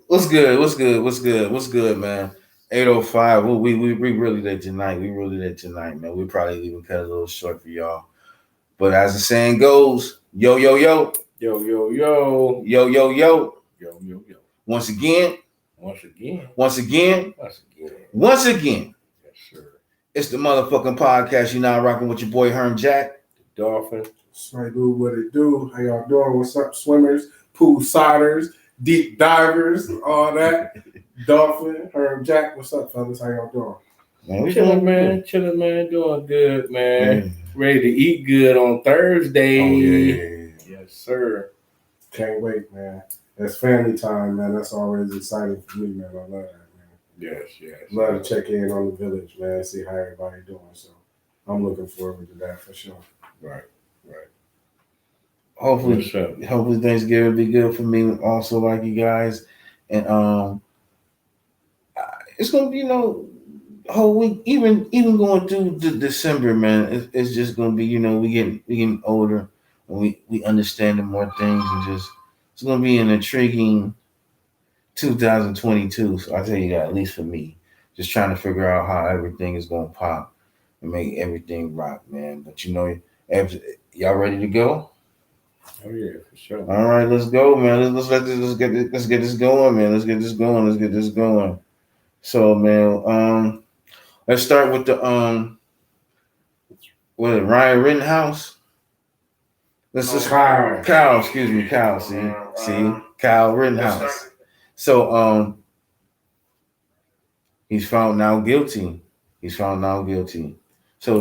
What's good? What's good? What's good? What's good, man? 8:05. We really did tonight. We really did tonight, man. We probably even cut a little short for y'all. But as the saying goes, yo, yo, yo, Yo, yo, yo. yo, yo, yo. Yo, yo, yo. Once again, Once again. once again, Once again. once again. Yes, sir. It's the motherfucking podcast. You now rocking with your boy Herm Jack. The Dolphin. Swagoo, what it do? How y'all doing? What's up, swimmers, poolsiders, deep divers, all that? Dolphin, Herb, Jack, what's up, fellas? How y'all doing? Man, we Chilling, doing man. good. Chilling, man. Doing good, man. Yeah. Ready to eat good on Thursday. Oh yeah. Yes, sir. Can't wait, man. That's family time, man. That's always exciting for me, man. I love that, man. Yes, yes. Love to check in on the village, man. See how everybody doing. So I'm looking forward to that for sure. Right. Hopefully, What's up? hopefully Thanksgiving be good for me. Also, like you guys, and it's gonna be whole week. Even going through December, man. It's just gonna be we getting older, and we understanding more things, and just it's gonna be an intriguing 2022. So I tell you that, at least for me, just trying to figure out how everything is gonna pop and make everything rock, man. But y'all ready to go? Oh, yeah, for sure. All right, let's go, man. Let's get this going, man. Let's get this going. So, man, let's start with the Ryan Rittenhouse. Let's just Kyle. Excuse me, Kyle. See, Kyle Rittenhouse. So, he's found now guilty. So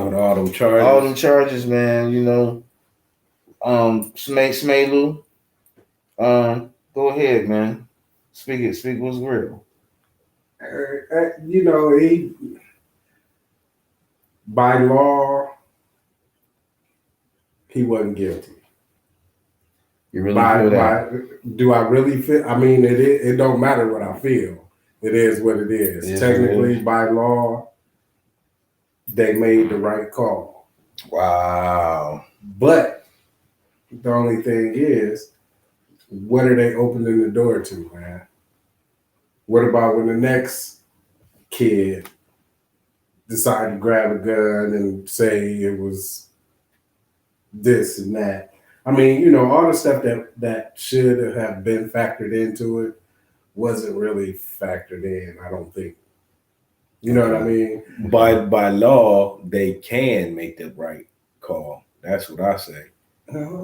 On all them charges. all them charges, man. Smalu. Go ahead, man. Speak what's real. He by law he wasn't guilty. You really feel that? Do I really feel? I mean, it don't matter what I feel. It is what it is. Yes, Technically, it is. by law, they made the right call. Wow. But the only thing is, what are they opening the door to, man? What about when the next kid decide to grab a gun and say it was this and that? I mean, all the stuff that should have been factored into it wasn't really factored in, I don't think. You know what I mean? By law, they can make the right call. That's what I say.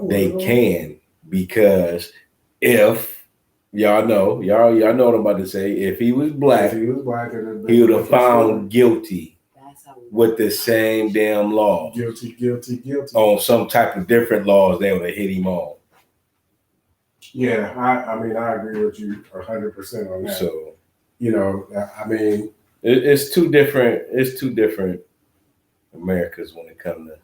They can, because if y'all know what I'm about to say, if he was black, If he was black, he would have found guilty with the same damn law. guilty. On some type of different laws, they would have hit him on. Yeah, I mean, I agree with you 100% on that. So I mean, it's two different Americas when it comes to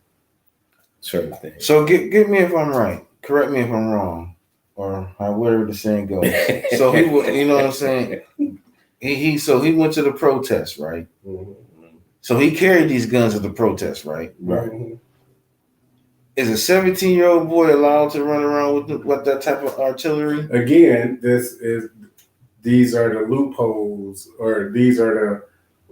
certain things. So get me if I'm right. Correct me if I'm wrong, or whatever the saying goes. So he was, you know what I'm saying? He went to the protest, right? mhm. So he carried these guns at the protest, right? Right. Mhm. Is a 17-year-old boy allowed to run around with that type of artillery? Again, these are the loopholes, or these are the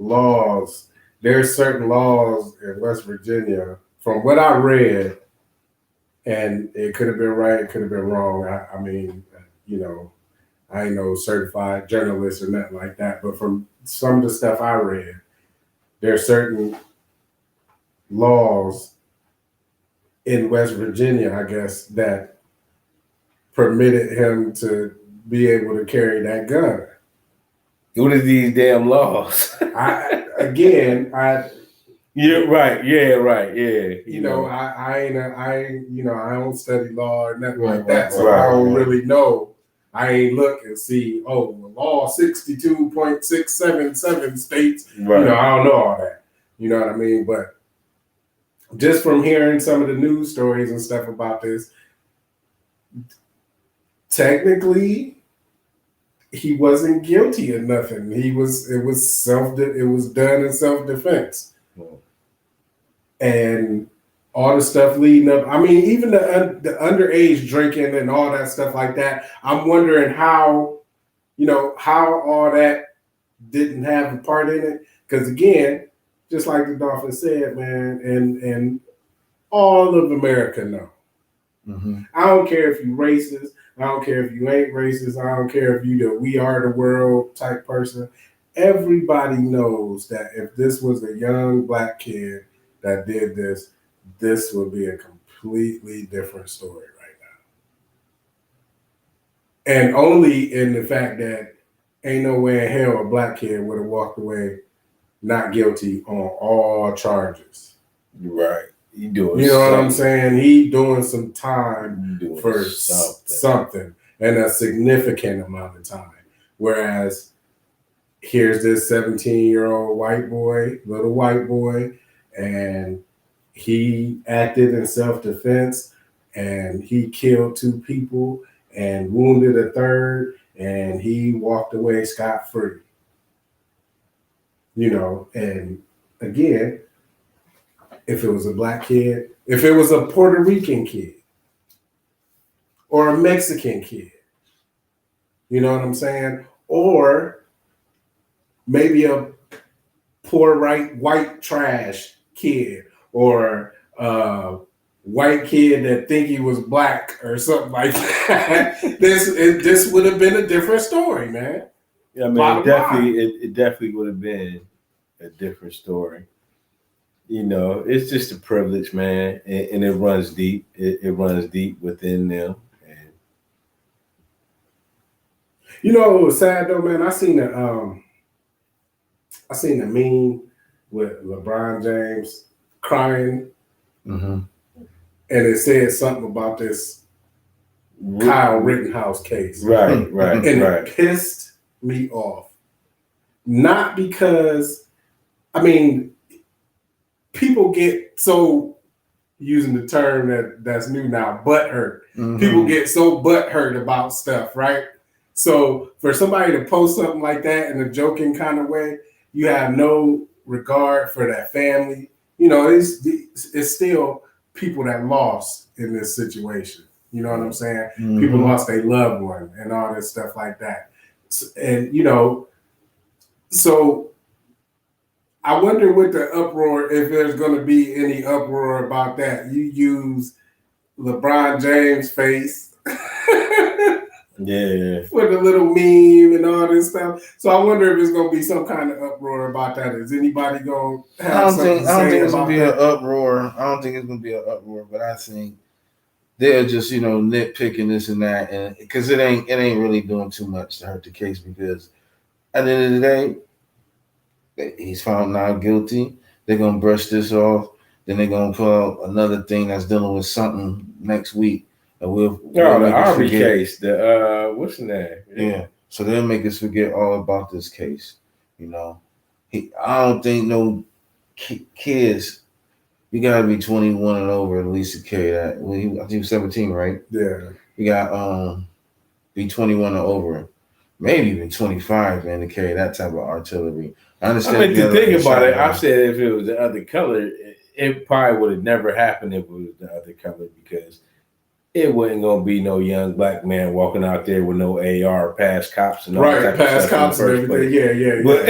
laws. There's certain laws in West Virginia, from what I read, and it could have been right, it could have been wrong. I mean, I ain't no certified journalist or nothing like that, but from some of the stuff I read, there are certain laws in West Virginia, I guess, that permitted him to be able to carry that gun. What are these damn laws? You're right. Yeah, right. Yeah. I don't study law or nothing Right, like that, right, so right, I don't right. really know. I ain't look and see, law 62.677 states. Right. I don't know all that. You know what I mean? But just from hearing some of the news stories and stuff about this, technically, he wasn't guilty of nothing. It was done in self-defense. Hmm. And all the stuff leading up. I mean, even the underage drinking and all that stuff like that. I'm wondering how, how all that didn't have a part in it. Because again, just like the Dolphin said, man, and all of America know. Mm-hmm. I don't care if you racist. I don't care if you ain't racist. I don't care if you the we are the world type person. Everybody knows that if this was a young black kid that did this, this would be a completely different story right now. And only in the fact that ain't no way in hell a black kid would have walked away not guilty on all charges. Right. You know what I'm saying? He doing some time for something and a significant amount of time. Whereas here's this 17-year-old little white boy, and he acted in self-defense and he killed 2 people and wounded a third, and he walked away scot-free. And again, if it was a black kid, if it was a Puerto Rican kid or a Mexican kid, you know what I'm saying? Or maybe a poor white trash kid or a white kid that think he was black or something like that. This would have been a different story, man. Yeah, I mean, it definitely would have been a different story. It's just a privilege, man, and it runs deep. It runs deep within them. And it was sad though, man. I seen a meme with LeBron James crying, Mm-hmm. and it said something about this Kyle Rittenhouse case. Right. And it pissed me off. Not because, I mean, people get so, using the term that's new now, butthurt. Mm-hmm. People get so butthurt about stuff, right? So for somebody to post something like that in a joking kind of way, you have no regard for that family. It's still people that lost in this situation. You know what I'm saying? Mm-hmm. People lost their loved one and all this stuff like that. And, so I wonder with the uproar, if there's going to be any uproar about that. You use LeBron James' face. Yeah. For the little meme and all this stuff. So I wonder if it's going to be some kind of uproar about that. Is anybody going to have something to say about that? I don't think it's going to be an uproar. I don't think it's going to be an uproar, but I think they're just, nitpicking this and that, and because it ain't really doing too much to hurt the case, because at the end of the day, he's found not guilty. They're going to brush this off. Then they're going to put out another thing that's dealing with something next week. And we'll the Army case. The what's the name? Yeah. So they'll make us forget all about this case. I don't think no kids. You gotta be 21 and over at least to carry that. I think he was 17, right? Yeah. You got be 21 or over, maybe even 25, man, to carry that type of artillery. I understand. I mean, the thing about it, I said if it was the other color, it probably would have never happened if it was the other color, because it wasn't gonna be no young black man walking out there with no AR past cops and all that type of stuff cops and everything. Yeah. But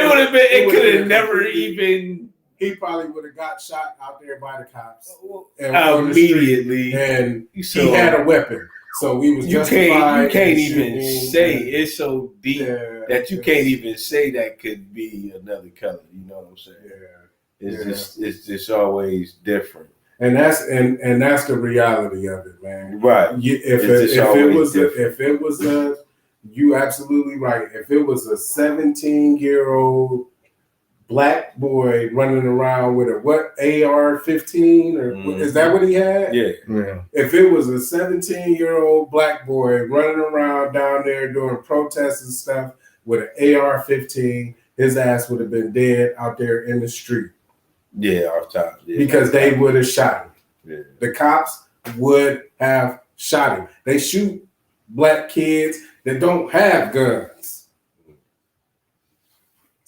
it could have never even. He probably would have got shot out there by the cops immediately, and he had a weapon. So we was justified. You can't even say it's so deep that you can't even say that could be another color. You know what I'm saying? It's just always different. And that's the reality of it, man. Right. If it was you absolutely right. If it was a 17-year-old black boy running around with a AR-15 or is that what he had? Yeah. If it was a 17-year-old black boy running around down there doing protests and stuff with an AR-15, his ass would have been dead out there in the street. Yeah, off top. Yeah, because they would have shot him. Yeah. The cops would have shot him. They shoot black kids that don't have guns.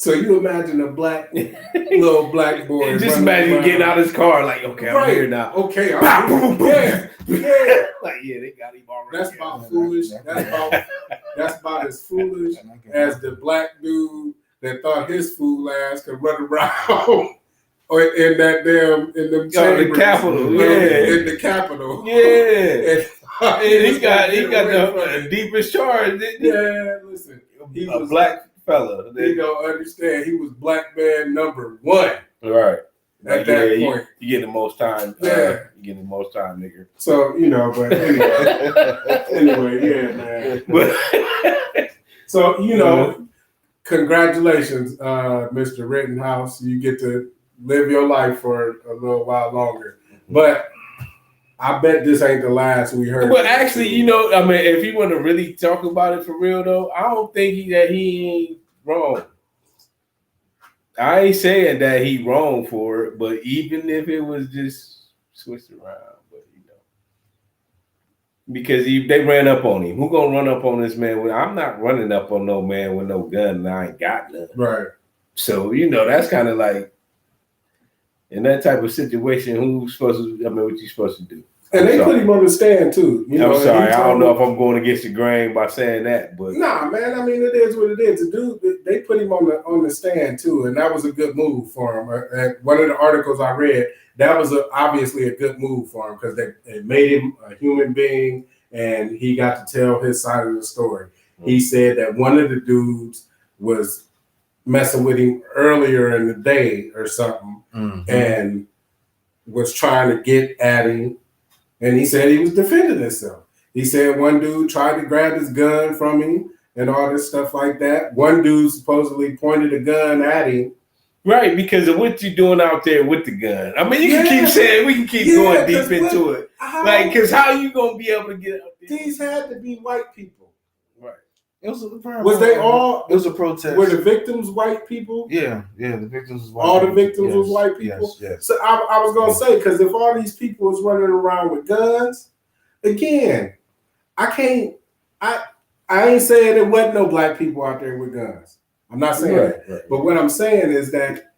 So you imagine a little black boy. Just imagine getting out of his car, like, okay, I'm here now. Okay, Bow, boom, boom. yeah. Like, yeah, they got him already. That's about foolish. That's about as foolish as the black dude that thought his fool ass could run around or in that damn in them chambers, the Capitol, in the Capitol, and he got the deepest charge. Yeah, listen, he a was black fella. You don't understand. He was black man number 1. Right. At that point, you get the most time. Yeah, you get the most time, nigga. So but anyway, yeah, man. So congratulations, Mr. Rittenhouse. You get to live your life for a little while longer. But I bet this ain't the last we heard. But actually, if you want to really talk about it for real, though, I don't think he ain't wrong. I ain't saying that he wrong for it, but even if it was just switched around, because they ran up on him. Who gonna run up on this man? I'm not running up on no man with no gun, and I ain't got none. Right. So that's kind of like in that type of situation. Who's supposed to? What you supposed to do? And they put him on the stand too. I'm sorry, I don't know if I'm going against the grain by saying that, but nah, man. I mean, it is what it is. The dude, they put him on the stand too, and that was a good move for him. And one of the articles I read, that was obviously a good move for him because it made him a human being, and he got to tell his side of the story. Mm-hmm. He said that one of the dudes was messing with him earlier in the day or something, and was trying to get at him. And he said he was defending himself. He said one dude tried to grab his gun from him and all this stuff like that. One dude supposedly pointed a gun at him. Right, because of what you doing out there with the gun. I mean, you can keep saying, we can keep going deep into it. Because how you going to be able to get out there? These had to be white people. Right. It was a protest. Were the victims white people? Yeah, the victims was white. All the victims was white people? Yes. So I was going to say, because if all these people was running around with guns, again, I ain't saying there wasn't no black people out there with guns. I'm not saying that. Right. But what I'm saying is that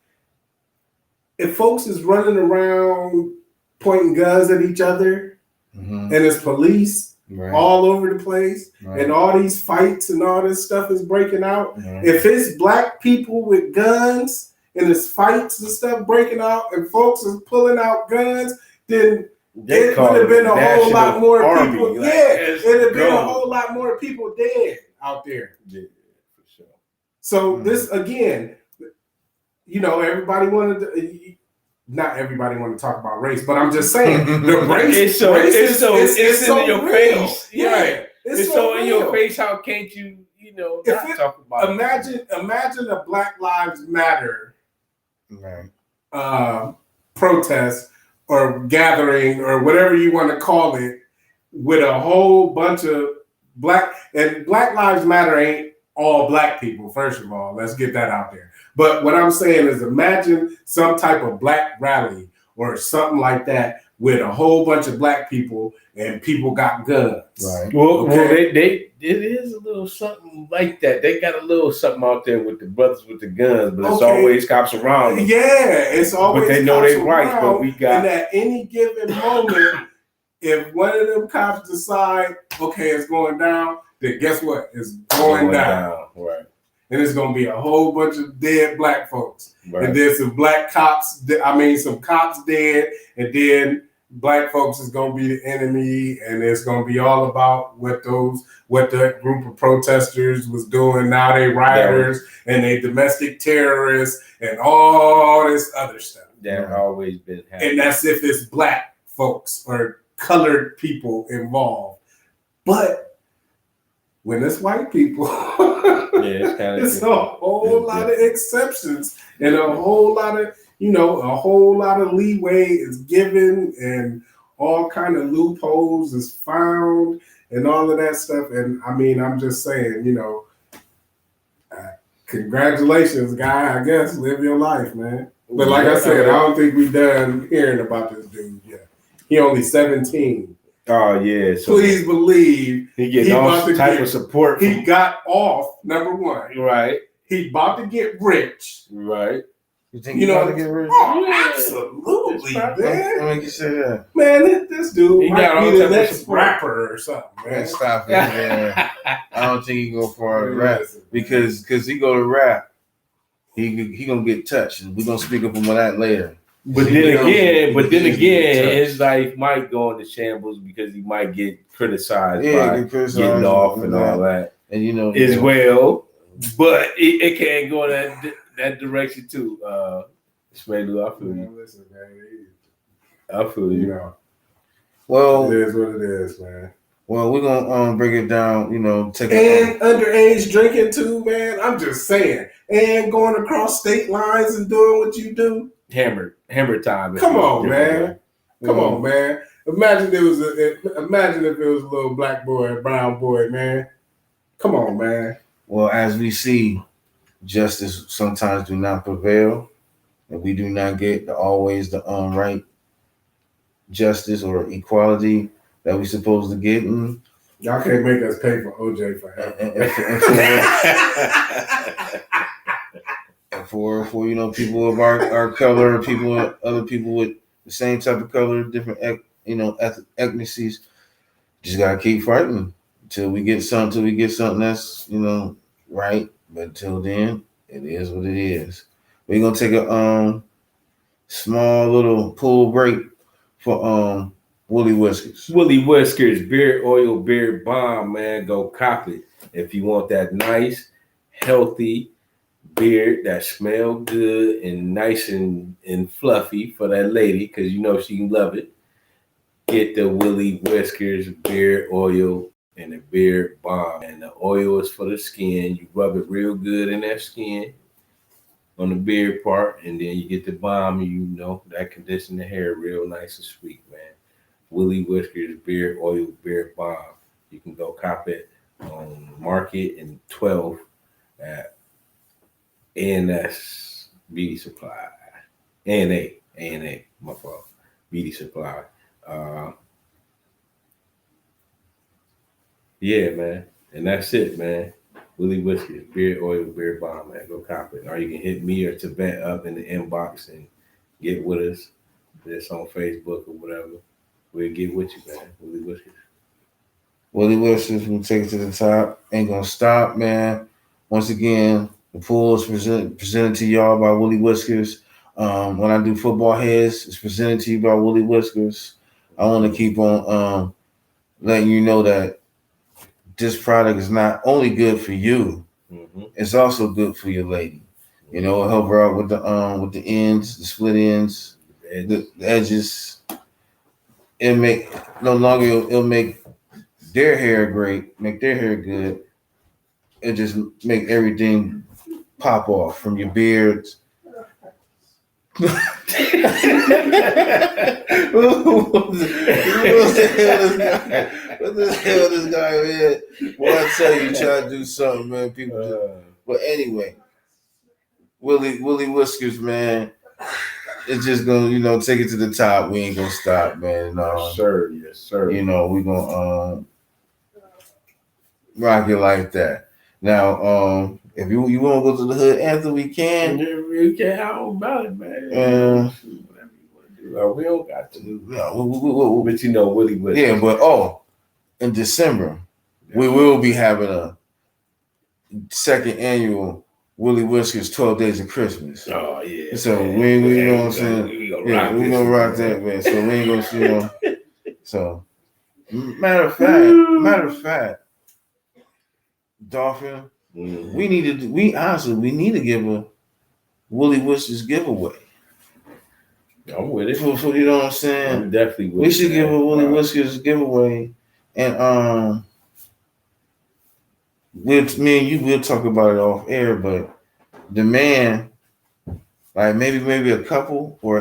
if folks is running around pointing guns at each other and it's police all over the place and all these fights and all this stuff is breaking out, if it's black people with guns and it's fights and stuff breaking out and folks is pulling out guns, then it would have been a whole lot more people. It would have been a whole lot more people dead out there. Yeah, for sure. So this again, everybody wanted to. Not everybody want to talk about race, but I'm just saying the race. It's so in your face. Yeah, it's so in your face. How can't you, not talk about it? Imagine a Black Lives Matter protest or gathering or whatever you want to call it, with a whole bunch of Black Lives Matter ain't all black people. First of all, let's get that out there. But what I'm saying is imagine some type of black rally or something like that with a whole bunch of black people and people got guns. Right. Well, it is a little something like that. They got a little something out there with the brothers with the guns, but it's always cops around them. Yeah, it's always but they know they right, but we got. And at any given moment, if one of them cops decide, okay, it's going down, then guess what? It's going down. Right. And it's going to be a whole bunch of dead black folks. Right. And then some cops dead. And then black folks is going to be the enemy. And it's going to be all about what the group of protesters was doing. Now they rioters and they domestic terrorists and all this other stuff. That's always been happening. And that's if it's black folks or colored people involved. But when it's white people, it's a whole lot of exceptions and a whole lot of leeway is given and all kind of loopholes is found and all of that stuff. And I mean, I'm just saying, congratulations, guy. I guess live your life, man. But like I said, I don't think we done hearing about this dude yet. He only 17. Oh yeah! So please believe he getting all type of support. He got off, number one, right? He about to get rich. Right. You think you about to get rich? Oh, absolutely, man. What make you say that? Man, this dude He might got all be the type of next support. rapper or something, man. Man, stop it, man. I don't think he go far to rap Listen, because he go to rap, he gonna get touched, and we gonna speak up on that later. But See, then he again, get touched. his life might go into shambles because he might get criticized by get criticized getting off and all that and as well. But it can't go that direction too. Smelu, I feel you. Man, listen, man. I feel You you. know, Well, it is what it is, man. well, we're gonna break it down. Take And underage drinking too, man. I'm just saying. And going across state lines and doing what you do. Hammer time. Come on, man. Come Well, on, man. Imagine if it was a little black boy, brown boy, man. Come on, man. Well, as we see, justice sometimes do not prevail, and we do not get always the right justice or equality that we supposed to get. And Y'all can't make us pay for OJ forever. And for people of our color, other people with the same type of color, different ethnicities, just gotta keep fighting until we get something that's right. But until then, it is what it is. We're gonna take a small little pool break for Woolly Whiskers. Woolly Whiskers, beard oil, beard balm, man. Go cop it if you want that nice, healthy beard that smell good and nice and fluffy for that lady, because she can love it. Get the Woolly Whiskers beard oil and the beard balm. And the oil is for the skin. You rub it real good in that skin on the beard part, and then you get the balm, that condition the hair real nice and sweet, man. Woolly Whiskers beard oil, beard balm. You can go cop it on Market and 12 at A&S Beauty Supply. A&A, my fault. Beauty Supply. Yeah, man. And that's it, man. Woolly Whiskers, beard oil, beard balm, man. Go cop it. Or you can hit me or Tibet up in the inbox and get with us. It's on Facebook or whatever. We'll get with you, man. Woolly Whiskers. Woolly Whiskers, we'll take it to the top. Ain't gonna stop, man. Once again, the pool is presented to y'all by Woolly Whiskers. When I do football heads, it's presented to you by Woolly Whiskers. I want to keep on letting you know that this product is not only good for you, it's also good for your lady. It'll help her out with the ends, the split ends, the edges. It'll make their hair great, make their hair good. It just make everything pop off from your beards. What the hell this guy, man? Well, I tell you, try to do something, man. People do. But anyway, Woolly Whiskers, man. It's just gonna, take it to the top. We ain't gonna stop, man. Sir, yes, sir. We gonna rock it like that. Now, if you want to go to the hood anthem, we can. We can. How about it, man? Whatever you want to do. We don't got to. No, but Woolly Whiskers. Yeah, but in December, we will be having a second annual Woolly Whiskers 12 Days of Christmas. Oh yeah. So man. we know what I'm saying. We're gonna rock that, man. So we ain't gonna, So matter of fact, Dolphin, we need to give a Woolly Whiskers giveaway. I'm with it. For you know what I'm saying? I'm definitely with it. We should give a Woolly Whiskers giveaway, and me and you will talk about it off air. But the man, like maybe a couple we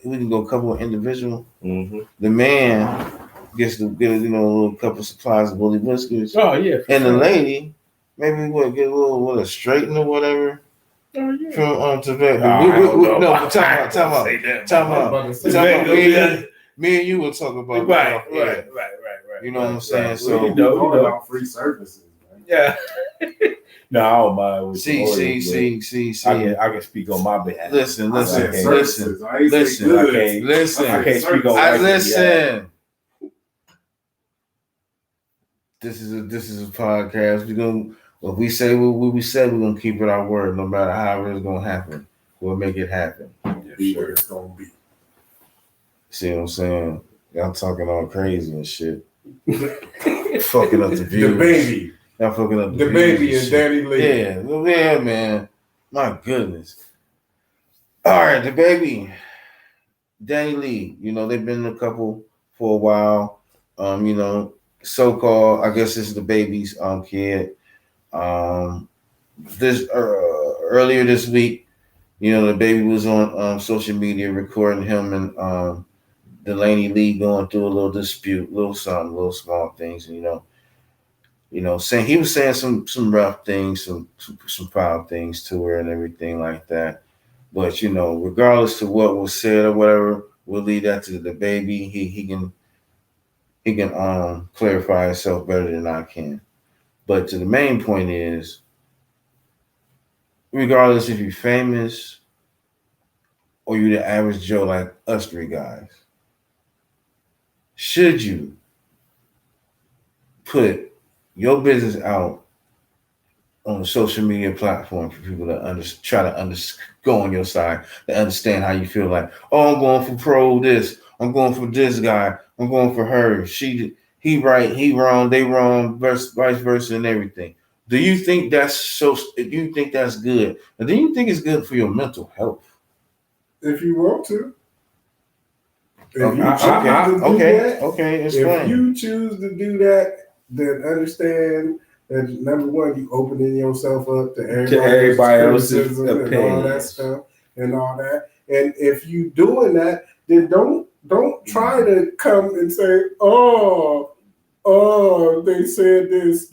can go a couple of individual. Mm-hmm. The man gets to get a little couple supplies of Woolly Whiskers. Oh yeah, and the lady maybe get a little straighten or whatever. Oh yeah. From Tibet. Time out. Me and you will talk about right. You know what I'm saying? So we know about free services, man. Yeah. No, I don't mind with the Oreo, See. I can speak on my behalf. Listen. I said services. I ain't say goods. Listen. I can't speak on I Mike's listen. This is a podcast. If we say what we said, we're gonna keep it our word, no matter how it's gonna happen. We'll make it happen. Be what it's gonna be. See what I'm saying? Y'all talking all crazy and shit. Fucking up the views. The baby. Y'all fucking up the baby and Danny Lee. Yeah, man. My goodness. All right, the baby. Danny Lee. You know, they've been a couple for a while. You know, so-called, I guess this is the baby's kid. This earlier this week, you know, the baby was on social media recording him and Delaney Lee going through a little dispute, little small things, and saying he was saying some rough things, some foul things to her and everything like that. But regardless of what was said or whatever, we'll leave that to the baby. He can clarify himself better than I can. But to the main point is, regardless if you're famous or you're the average Joe like us three guys, should you put your business out on a social media platform for people to try to go on your side, to understand how you feel like, oh, I'm going for pro this, I'm going for this guy, I'm going for her, he right, he wrong, they wrong, vice versa, and everything. Do you think that's good? And do you think it's good for your mental health? If you want to. Okay, explain. If you choose to do that, then understand that number one, you opening yourself up to everybody else's opinions and all that stuff and all that. And if you doing that, then don't try to come and say, oh, they said this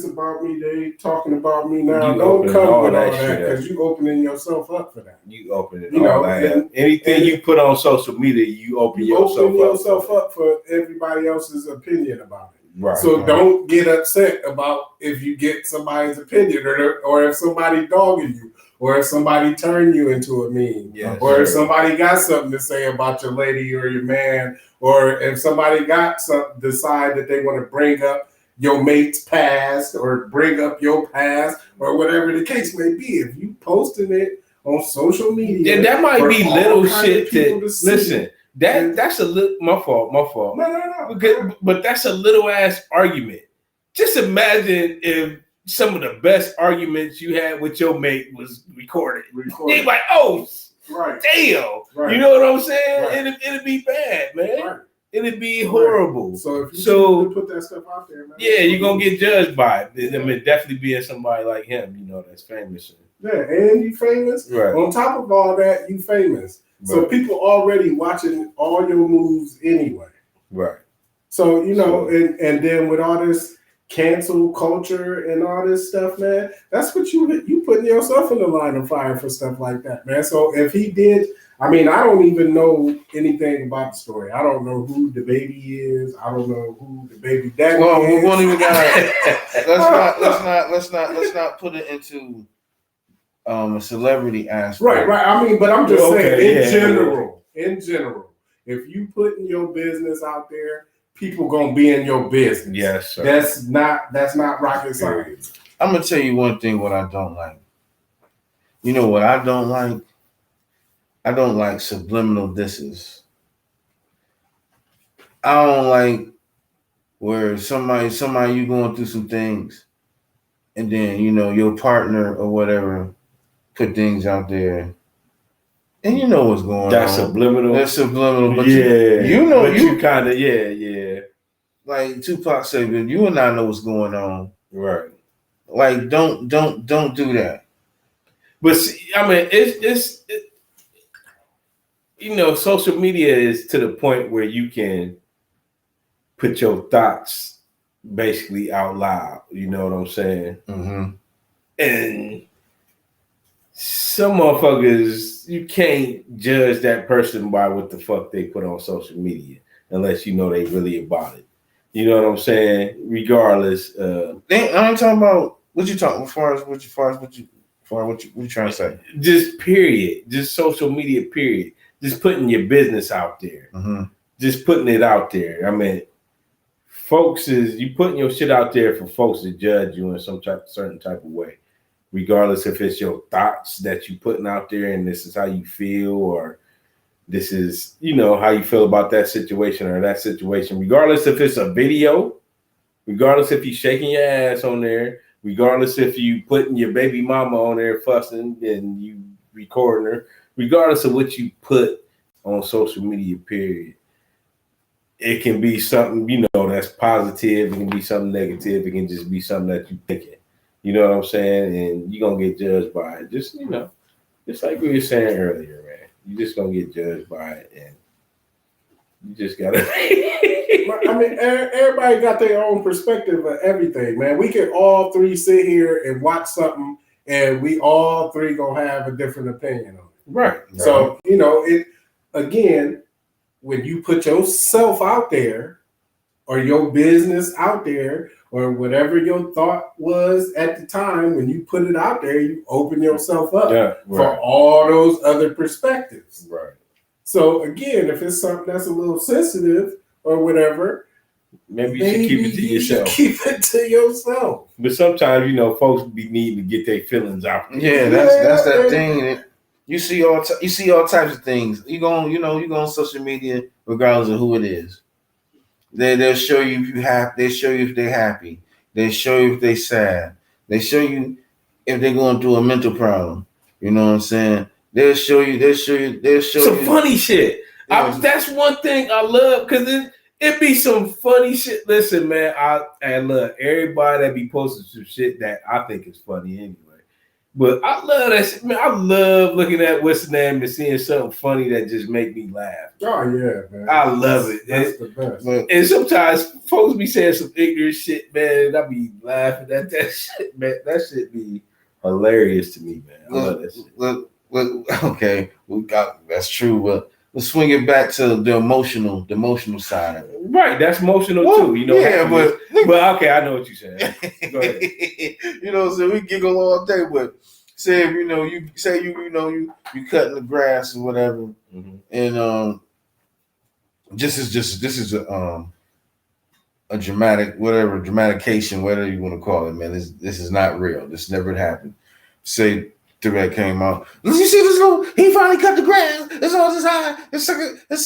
about me, they talking about me now. Don't come with all that because you opening yourself up for that. You opening all that. Anything you put on social media, you open yourself up for everybody else's opinion about it. Right. So don't get upset about if you get somebody's opinion or if somebody dogging you or if somebody turn you into a meme or if somebody got something to say about your lady or your man or if somebody decide that they want to bring up your mate's past or bring up your past or whatever the case may be. If you posting it on social media, that might be little shit to listen. That's a little my fault. No. But that's a little ass argument. Just imagine if some of the best arguments you had with your mate was recorded. They like, oh, right. Damn. Right. You know what I'm saying? Right. It'd be bad, man. Right. It'd be horrible. Right. So if you put that stuff out there, man, you're gonna get judged by it. I mean, definitely being somebody like him, that's famous. Yeah, and you famous. Right. On top of all that, you famous. So people already watching all your moves anyway. Right. So, and then with all this cancel culture and all this stuff, man, that's what you putting yourself in the line of fire for stuff like that, man. So if he did, I mean, I don't even know anything about the story. I don't know who the baby is. I don't know who the baby daddy is. We won't even let's not put it into a celebrity aspect. Right. I mean, but I'm just saying in general, if you putting your business out there, people gonna be in your business. Yes, sir. That's not rocket science. I'm gonna tell you one thing. What I don't like. You know what I don't like? I don't like subliminal disses. I don't like where somebody you going through some things, and then your partner or whatever put things out there, and you know what's going on. That's subliminal, but you kind of like Tupac said, you and I know what's going on, right? Like don't do that. But see, I mean, it's social media is to the point where you can put your thoughts basically out loud. You know what I'm saying? Mm-hmm. And some motherfuckers, you can't judge that person by what the fuck they put on social media unless they really about it. You know what I'm saying? Regardless. I'm talking about what you talking? As far as what you trying to say? Just period. Just social media. Period. Just putting your business out there. Mm-hmm. Just putting it out there. I mean, folks is you putting your shit out there for folks to judge you in some certain type of way, regardless if it's your thoughts that you putting out there and this is how you feel, or this is how you feel about that situation or that situation. Regardless if it's a video, regardless if you shaking your ass on there, regardless if you putting your baby mama on there fussing and you recording her, regardless of what you put on social media, period. It can be something, that's positive. It can be something negative. It can just be something that you thinking. You know what I'm saying? And you're going to get judged by it. Just like we were saying earlier, man. You just going to get judged by it. And you just got to. I mean, everybody got their own perspective of everything, man. We can all three sit here and watch something, and we all three going to have a different opinion on it. Right. So, it again, when you put yourself out there or your business out there or whatever your thought was at the time, when you put it out there, you open yourself up for all those other perspectives. Right. So again, if it's something that's a little sensitive or whatever, maybe you should keep it to yourself. Keep it to yourself. But sometimes, folks be needing to get their feelings out. Yeah, that's that thing. You see all types of things. You go on social media, regardless of who it is. They'll show you if you happy. They show you if they're happy. They show you if they're sad. They show you if they're going through a mental problem. You know what I'm saying? They'll show you some funny shit. Yeah. That's one thing I love because it be some funny shit. Listen, man, I love everybody that be posting some shit that I think is funny anyway. But I love that shit, man. I love looking at what's the name and seeing something funny that just make me laugh. Oh yeah, man. I love it. That's the best. And sometimes folks be saying some ignorant shit, man, and I be laughing at that shit, man. That shit be hilarious to me, man. I love that shit. Okay, that's true. But let's swing it back to the emotional side of it. Right, that's emotional too. Yeah, but okay, I know what you're saying. Go ahead. So we giggle all day, but say if you cutting the grass or whatever, mm-hmm. and this is a dramatication, whatever you want to call it, man. This is not real. This never happened. Say that came out. You see this little? He finally cut the grass. It's all this high. This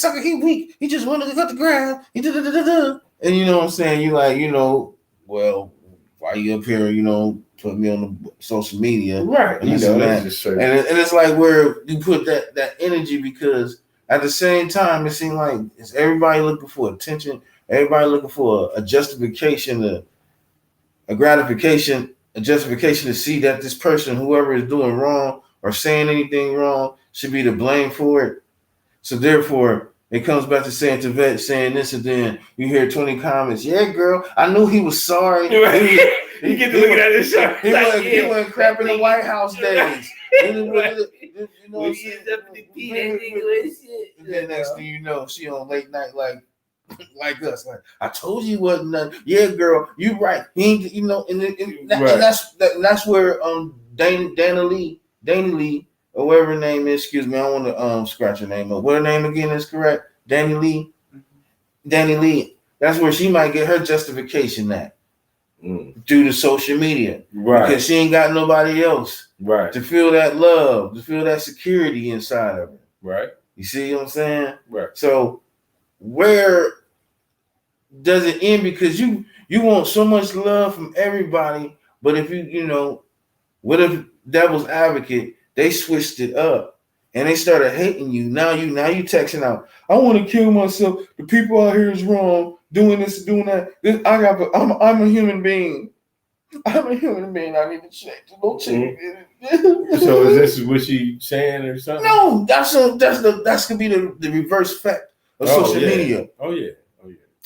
sucker, he weak. He just wanted to cut the grass. He did. And you know what I'm saying? You like, well, why you up here? Put me on the social media, right? And it's like where you put that energy, because at the same time it seems like it's everybody looking for attention. Everybody looking for a justification, a gratification. A justification to see that this person, whoever is doing wrong or saying anything wrong, should be to blame for it. So therefore, it comes back to saying to Vet saying this, and then you hear 20 comments. Yeah, girl, I knew he was sorry. You get to look at this shit. He wasn't crap in the White House days. And then next thing you know, she on late night like us, like I told you wasn't nothing. Yeah, girl, you right. And that's where Dana Lee, or whatever her name is. Excuse me, I don't want to scratch her name up. What her name again is correct? Danny Lee. That's where she might get her justification at due to social media, right? Because she ain't got nobody else, right, to feel that love, to feel that security inside of her, right? You see what I'm saying? Right. So where does it end? Because you want so much love from everybody, but if what if devil's advocate, they switched it up and they started hating you. Now you texting out, I want to kill myself. The people out here is wrong, doing this, doing that. I'm a human being. I'm a human being. I need to check. Go check. So is this what she saying or something? No, that's gonna be the reverse effect of social media. Oh yeah.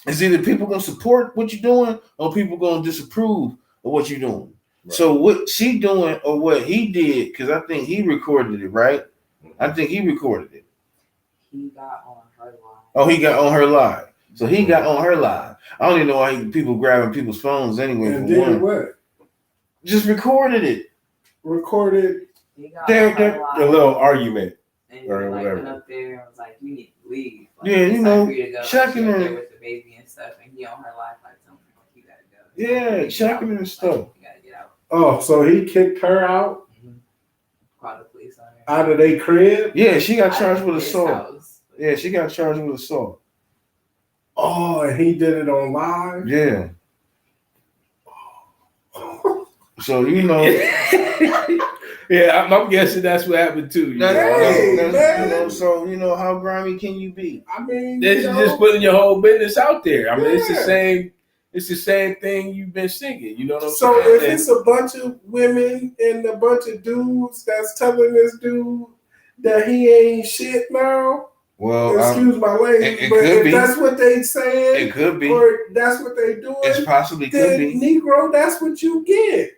It's either people gonna support what you're doing or people gonna disapprove of what you're doing. Right. So what she doing or what he did, because I think he recorded it, right? I think he recorded it. He got on her live. Oh, he got on her live. So he got on her live. I don't even know why people grabbing people's phones anyway. And did what? just recorded it. Recorded. He got They're- on her they're- live, A little argument. and he or like whatever. went up there and was like, "You need to leave." Like, Yeah, it's you time know, for you to go. checking She up there her. with the baby and stuff, and he on her live like, "Tell me, like, you gotta go." Yeah, Like, checking her and stuff. Like, you gotta get out. Oh, so he kicked her out Call the police on her. of their crib? Yeah, she got Out charged of with his assault. house. Yeah, she got charged with assault. Oh, and he did it on live? Yeah. So you know, Yeah, I'm guessing that's what happened too. Hey, man. you know, so you know how grimy can you be? I mean, This you is know, just putting your whole business out there. I mean, it's the Yeah. same. It's the same thing you've been singing. You know what I'm so saying? if it's a bunch of women and a bunch of dudes that's telling this dude that he ain't shit now, Well, excuse my language, it but could if be. that's what they saying, It could be. or that's what they doing, It's possibly could then be. Negro, that's what you get.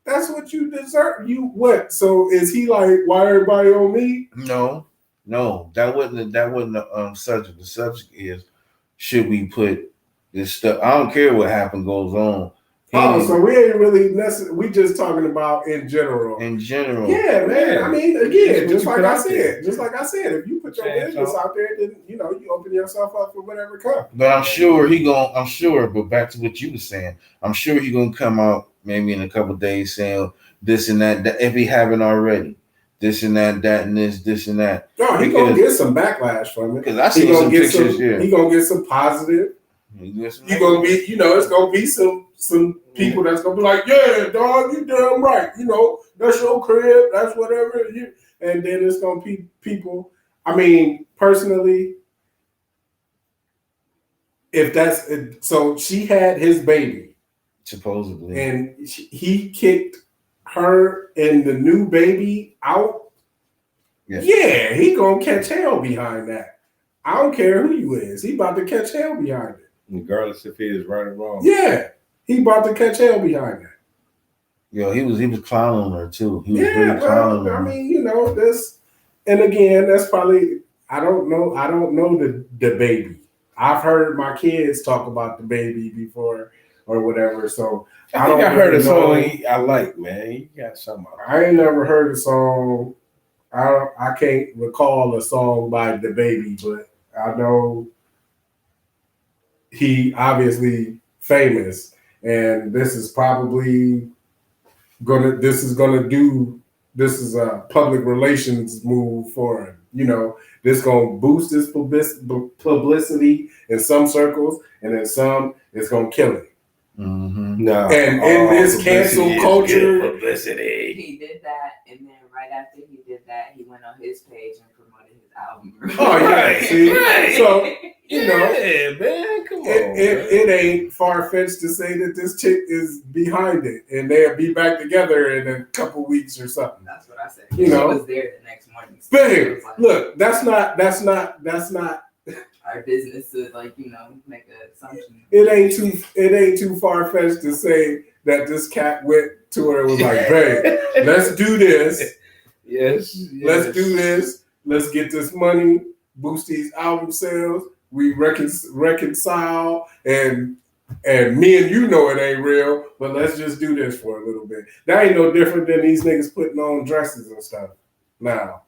That's what you deserve. You what? So is he like, why everybody on me? No, that wasn't the subject. The subject is, should we put this stuff? I don't care what happened goes on. Oh, so we ain't really necessarily. We just talking about in general. In general, Yeah, man. Yeah. I mean, It's again, what just you like put I out there. said, if you put your Same business song. out there, then you know you open yourself up for whatever comes. but I'm sure. But back to what you were saying, I'm sure he gonna come out maybe in a couple of days saying this and that, if he haven't already. This and that, and this and that. No, he gonna get some backlash from it. Because I He seen gonna some get pictures. some. He gonna get some positive. Yeah. You gonna be, you know, it's gonna be some people that's gonna be like, yeah, dog, you damn right. You know, that's your crib, that's whatever. And then it's gonna be people. I mean, personally, if that's so, she had his baby, supposedly. and he kicked her and the new baby out. Yeah. Yeah, he gonna catch hell behind that. I don't care who you is. He about to catch hell behind it. Regardless if he is right or wrong. Yeah, he about to catch hell behind that. Yo, he was clowning on her too. He was Yeah, really clowning well, I on her. mean, you know, this, and again, that's probably I don't know the baby. I've heard my kids talk about the baby before or whatever. So I think I heard really a song know. I like, man. He got something. I ain't never heard a song. I can't recall a song by the baby, but I know he obviously famous, and this is probably this is a public relations move for him. You know, this gonna boost his publicity in some circles, and in some it's gonna kill it. Mm-hmm. No, And in this cancel publicity is culture- good publicity. He did that, and then right after he did that, he went on his page and promoted his album. Oh yeah, Right, see, right. so you know. Yeah, man, come on. It ain't far fetched to say that this chick is behind it, and they'll be back together in a couple weeks or something. That's what I said. You She know. was there the next morning. So it Bam! was like Look, that's not. our business to make an assumption. It ain't too far fetched to say that this cat went to her and was like, "Babe, let's do this. Yes, Let's do this. Let's get this money. Boost these album sales. We reconcile and me and you know it ain't real, but let's just do this for a little bit." That ain't no different than these niggas putting on dresses and stuff now.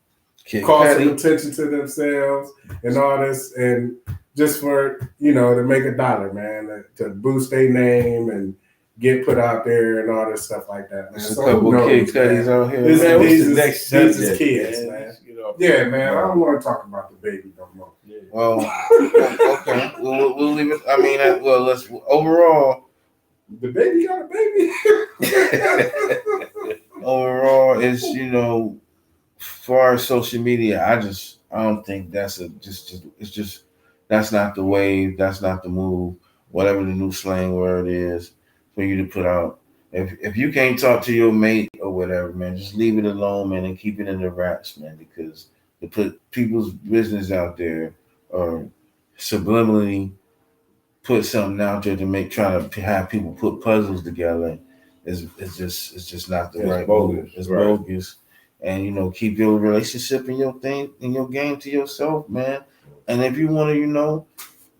Kid Call some Cudi. attention to themselves and all this, and just for to make a dollar, man, to boost their name and get put out there and all this stuff like that, man. There's a So couple who knows, Kid Cudis man? out here. This- Man, what's these the is- next these is subject, kids, man? man. Let's get off Yeah, that. man. I don't want to talk about the baby no more. Yeah. Well, okay, we'll leave it. I mean, let's overall. The baby got a baby. Overall, it's far as social media, I don't think that's that's not the wave, that's not the move, whatever the new slang word is for you to put out. If you can't talk to your mate or whatever, man, just leave it alone, man, and keep it in the wraps, man, because to put people's business out there or subliminally put something out there to try to have people put puzzles together is just not the It's right bogus, move. It's right. bogus. And keep your relationship and your thing and your game to yourself, man. And if you want to,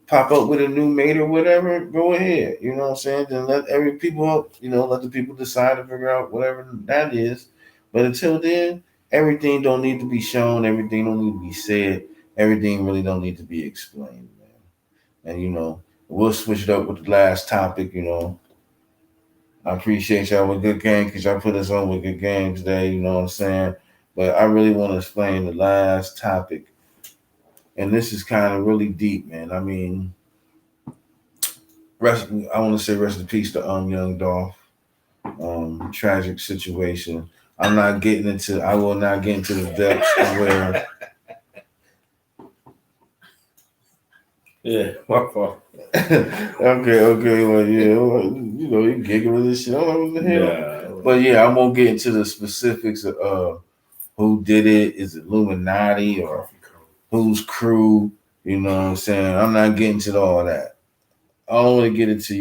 pop up with a new mate or whatever, go ahead. You know what I'm saying? Then let let the people decide to figure out whatever that is. But until then, everything don't need to be shown. Everything don't need to be said. Everything really don't need to be explained, man. And we'll switch it up with the last topic. I appreciate y'all with good game because y'all put us on with good games today. You know what I'm saying? But I really want to explain the last topic, and this is kind of really deep, man. I mean, I want to say rest in peace to young Dolph. Tragic situation. I will not get into the depths of where. Yeah, my fault. Okay, well, yeah, well, you giggling and shit. I don't know what the hell. Nah. But yeah, I won't get into the specifics of who did it. Is it Illuminati or whose crew? You know what I'm saying? I'm not getting to all that. I don't want to get into,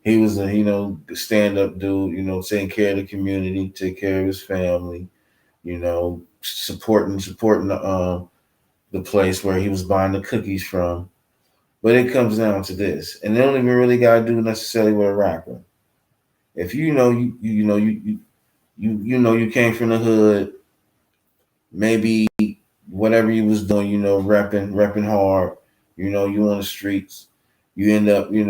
he was a, stand up dude, taking care of the community, take care of his family, supporting the place where he was buying the cookies from. But it comes down to this, and they don't even really gotta do necessarily with a rapper. If you came from the hood, maybe whatever you was doing, repping hard, you on the streets, you end up, being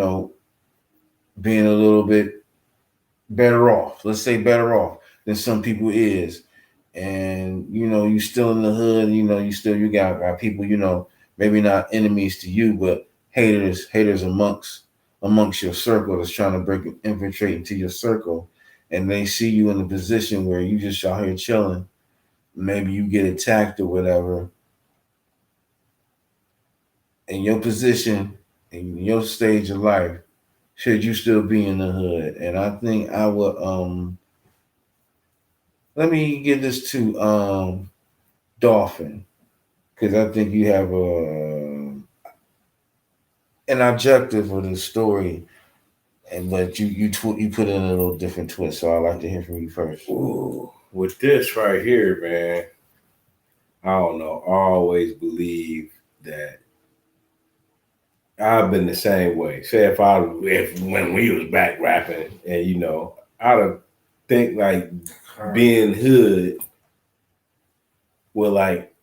a little bit better off. Let's say better off than some people is. And you still in the hood, you got people, maybe not enemies to you, but haters amongst your circle that's trying to infiltrate into your circle. And they see you in a position where you just out here chilling. Maybe you get attacked or whatever. In your position, in your stage of life, should you still be in the hood? And I think I would let me give this to Dolphin, because I think you have an objective of the story, but you put in a little different twist. So I'd like to hear from you first. Ooh, with this right here, man, I don't know. I always believe that I've been the same way. Say if when we was back rapping, and I'd think like being hood will like,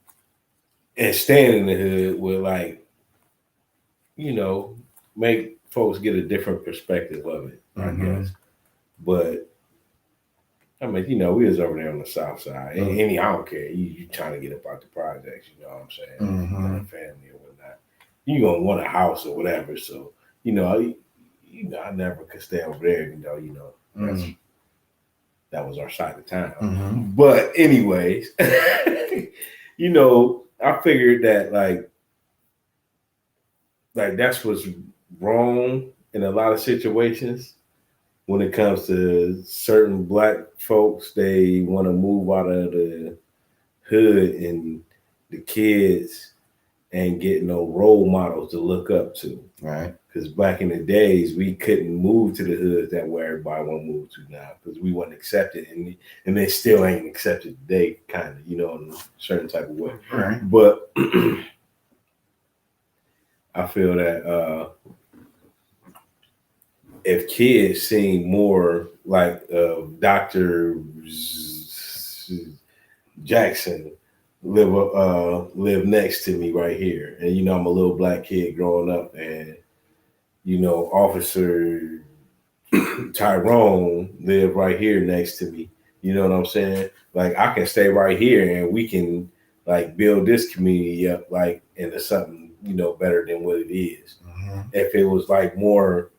and staying in the hood will like, make folks get a different perspective of it, I guess. But I mean, we was over there on the south side. And I don't care. You trying to get up out the projects, you know what I'm saying? You got a family or whatnot. You gonna want a house or whatever. So, I never could stay over there, that was our side of town. But anyways, I figured that like that's what's wrong in a lot of situations when it comes to certain black folks. They want to move out of the hood, and the kids ain't getting no role models to look up to. Right. Because back in the days, we couldn't move to the hood that where everybody want to move to now, because we wasn't accepted, and they still ain't accepted today, kind of, in a certain type of way. Right. But I feel that if kids seem more like Dr. Jackson live next to me right here, and I'm a little black kid growing up, and Officer Tyrone live right here next to me. You know what I'm saying? Like I can stay right here, and we can like build this community up like into something better than what it is. If it was like more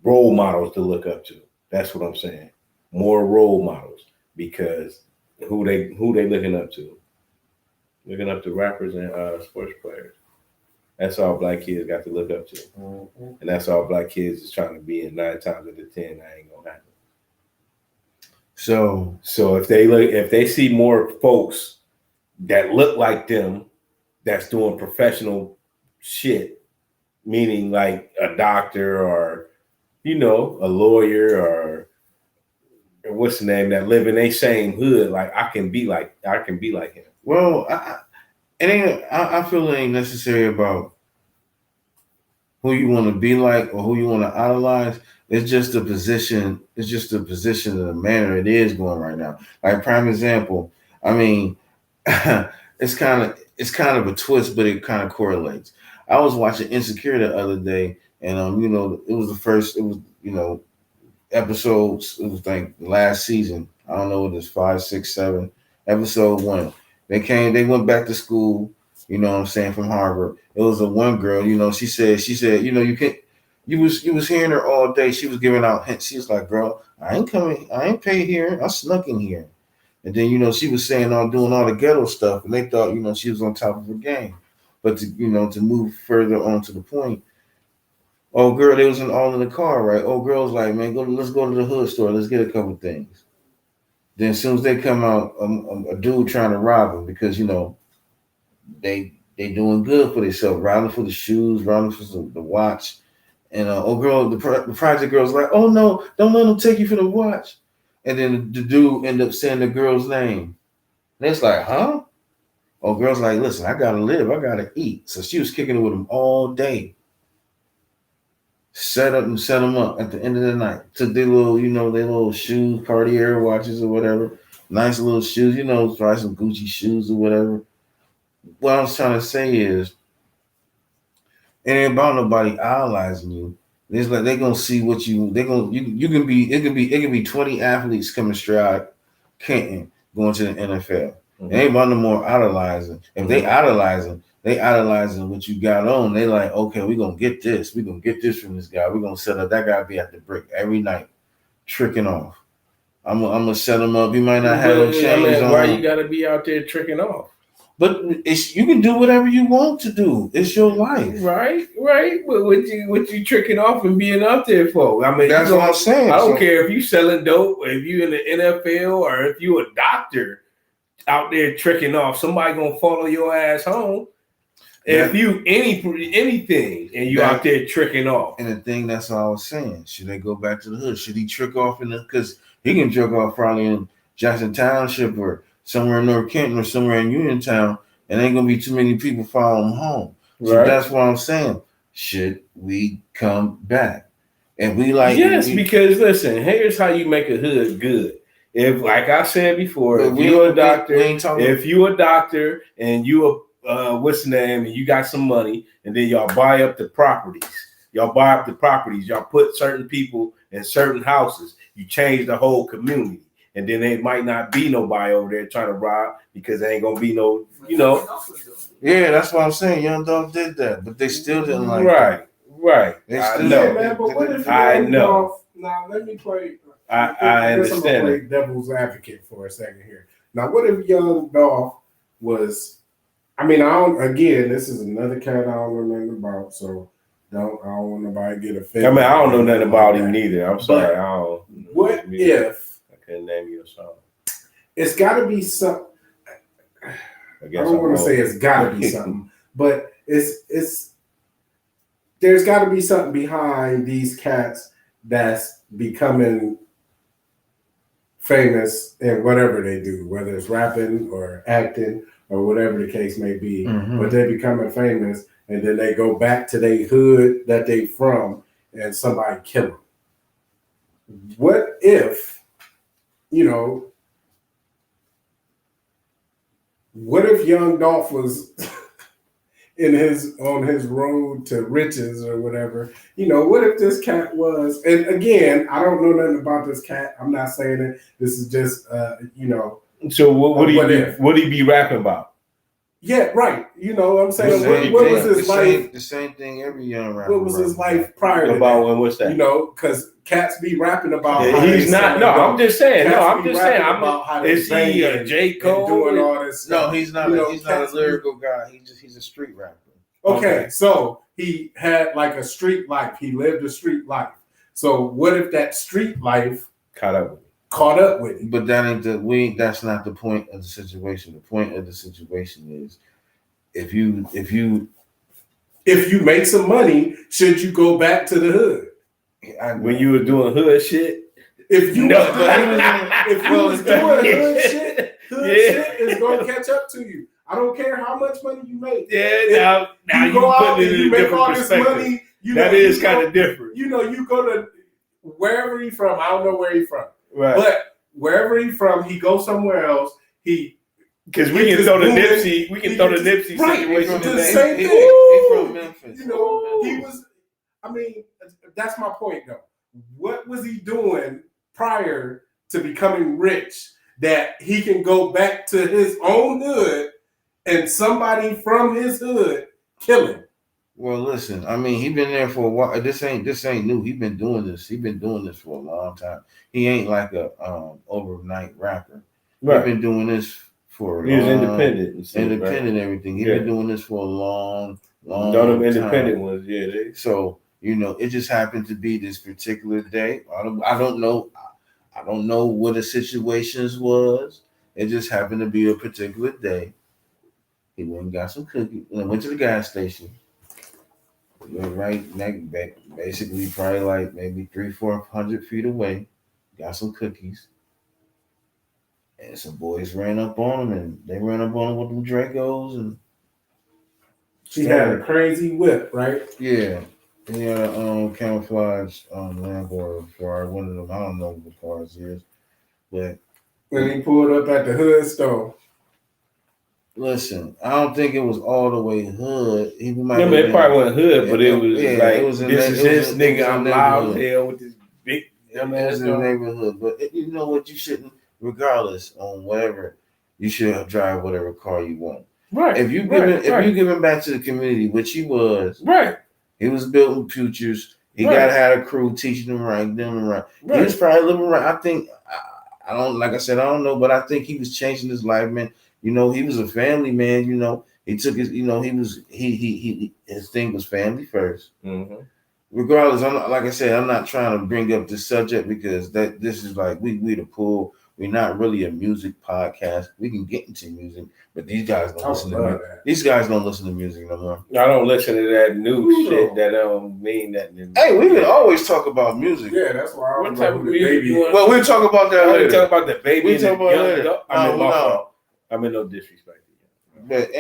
role models to look up to. That's what I'm saying. More role models, because who they looking up to? Looking up to rappers and sports players. That's all black kids got to look up to, and that's all black kids is trying to be. And 9 times out of 10, that ain't gonna happen. So if they see more folks that look like them, that's doing professional shit, meaning like a doctor or a lawyer or what's the name, that live in they same hood, like I can be like him. Well, I feel it ain't necessary about who you want to be like or who you want to idolize. It's just the position. It's just the position and the manner it is going right now. Like prime example. I mean, it's kind of a twist, but it kind of correlates. I was watching Insecure the other day, and it was the first. It was episodes. It was like last season. I don't know what it is, 5, 6, 7. Episode 1. They went back to school, what I'm saying, from Harvard. It was a one girl, she said, you was hearing her all day. She was giving out hints. She was like, girl, I ain't paid here. I snuck in here. And then, she was saying doing all the ghetto stuff, and they thought, she was on top of her game. But to move further on to the point, oh, girl, they was all in the car, right? Oh, girl's like, man, let's go to the hood store. Let's get a couple things. Then as soon as they come out, a dude trying to rob them because, they doing good for themselves, robbing for the shoes, robbing for the watch. And, girl, the project girl's like, oh, no, don't let them take you for the watch. And then the dude end up saying the girl's name. And it's like, huh? Oh, girl's like, listen, I got to live. I got to eat. So she was kicking it with him all day. Set them up at the end of the night. Took their little shoes, Cartier watches or whatever. Nice little shoes, try some Gucci shoes or whatever. What I was trying to say is, it ain't about nobody idolizing you. It's like they're gonna see what you can be. It can be 20 athletes coming straight out Canton going to the NFL. It ain't about no more idolizing. If they idolizing what you got on. They like, okay, we're gonna get this. We're gonna get this from this guy. We're gonna set up that guy be at the brick every night, tricking off. I'm gonna set him up. He might not have no chains on. Why you gotta be out there tricking off? But you can do whatever you want to do. It's your life. Right. But what you tricking off and being out there for? I mean, that's what I'm saying. I don't care if you selling dope, or if you in the NFL, or if you a doctor out there tricking off. Somebody gonna follow your ass home. If you anything and you out there tricking off. And the thing, that's all I was saying. Should they go back to the hood? Should he trick off because he can trick off probably in Jackson Township or somewhere in North Canton or somewhere in Uniontown, and ain't gonna be too many people following him home. So that's what I'm saying. Should we come back? And we like because listen, here's how you make a hood good. If, like I said before, if you're a doctor and you what's the name, and you got some money, and then y'all buy up the properties. Y'all put certain people in certain houses. You change the whole community. And then there might not be nobody over there trying to rob because there ain't gonna be no, Yeah, that's what I'm saying. Young Dolph did that, but they still didn't like that. Right. They still know. Man, but what if I know. Now let me play. I understand. I'm gonna play devil's advocate for a second here. Now, what if Young Dolph was? I mean, this is another cat I don't know nothing about, so I don't want nobody to get offended. I mean, I don't know nothing about him neither. I'm sorry. What if? Can name you a song. It's got to be something. I don't want to say it's got to be something, but there's got to be something behind these cats that's becoming famous in whatever they do, whether it's rapping or acting or whatever the case may be. Mm-hmm. But they're becoming famous, and then they go back to their hood that they from, and somebody kill them. What if? What if Young Dolph was on his road to riches or whatever? What if this cat was? And again, I don't know nothing about this cat. I'm not saying it. This is just So what would he be rapping about? Yeah, right. I'm saying what was his life? The same thing every young rapper. What was his life prior to about that? What's that? Because cats be rapping about. Yeah, he's not. No, I'm just saying. Is he a J. Cole doing all this stuff? No, he's not. He's not a lyrical guy. He's a street rapper. Okay, so he had like a street life. He lived a street life. So what if that street life caught up with him? But that ain't that's not the point of the situation. The point of the situation is if you make some money, should you go back to the hood? When you were doing hood shit? If you was doing hood shit, shit is gonna catch up to you. I don't care how much money you make. Yeah, now you go out and you make all this money, That is kind of different. You know, you go to wherever he from. I don't know where he from, Right. but wherever he from, he goes somewhere else. Because we can throw the Nipsey, right, situation. The same thing. He from Memphis. You know, he was. I mean, that's my point, though. What was he doing prior to becoming rich that he can go back to his own hood and somebody from his hood kill him? Well, listen. I mean, he been there for a while. This ain't new. He been doing this. He been doing this for a long time. He ain't like a overnight rapper. Right. He been doing this for He was independent. Independent, everything. He been doing this for a long None of them independent time. ones, yeah. So it just happened to be this particular day. I don't know. I don't know what the situations was. It just happened to be a particular day. He went and got some cookies. Went to the gas station. Went right back, basically probably like maybe 300-400 feet away. Got some cookies. And some boys ran up on him, and they ran up on him with them Dracos, and he had a crazy whip, right? Yeah, he had a camouflage Lambo for one of them. I don't know what the cars is, but when he pulled up at the hood store. Listen, I don't think it was all the way hood. He might it probably wasn't hood, but it was like it was this is his nigga. I'm loud as hell with this big. It was in the neighborhood, but you know what? You shouldn't, regardless on whatever, you should drive whatever car you want. Right. If you giving back to the community, which he was, right. He was building futures. He had a crew teaching him right, doing him right. He was probably living right. I think I don't, like I said, I don't know, but I think he was changing his life, man. He was a family man. He took his, his thing was family first. Mm-hmm. Regardless, like I said, I'm not trying to bring up this subject because this is like we the pool. We're not really a music podcast. We can get into music, but these guys don't listen to music. These guys don't listen to music no more. I don't listen to that new shit that don't mean that. Hey, we can always talk about music. Yeah, that's why I what type of music baby. Well, we'll talk about that later. We'll talk about the baby. We'll talk about that later. I mean, no disrespect. But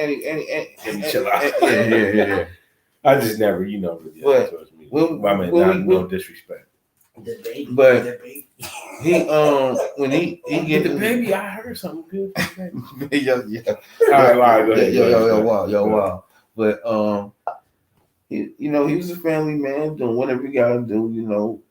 chill out. Yeah. I just never, really. No disrespect. But he when he get the baby, I heard something good. yeah. All right, go ahead. Wow. But he was a family man doing whatever he gotta do.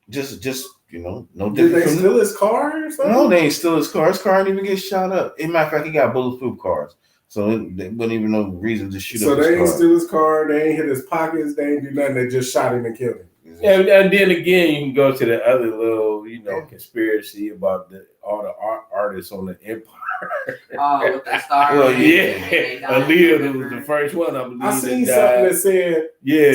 Just no different. Did they steal his car or something? No, they ain't steal his car. His car didn't even get shot up. As a matter of fact, he got bulletproof cars. So there wasn't even no reason to shoot up his car. So they ain't steal his car. They ain't hit his pockets. They ain't do nothing. They just shot him and killed him. And then again, you can go to the other little, conspiracy about all the artists on the Empire. Oh, with the star. Well, Aaliyah was the first one, I believe. I seen something that said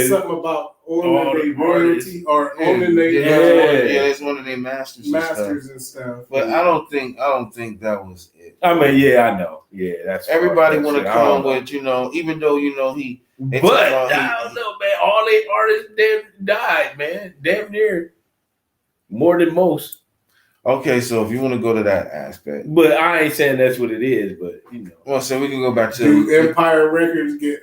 something about owning their royalty or owning their it's one of their masters and stuff. But I don't think that was it. I mean, yeah, I know. Yeah, that's everybody want to come with, even though he. But I don't know, man. All they artists died, man. Damn near more than most. Okay, so if you want to go to that aspect, but I ain't saying that's what it is. But well, so we can go back to do Empire Records get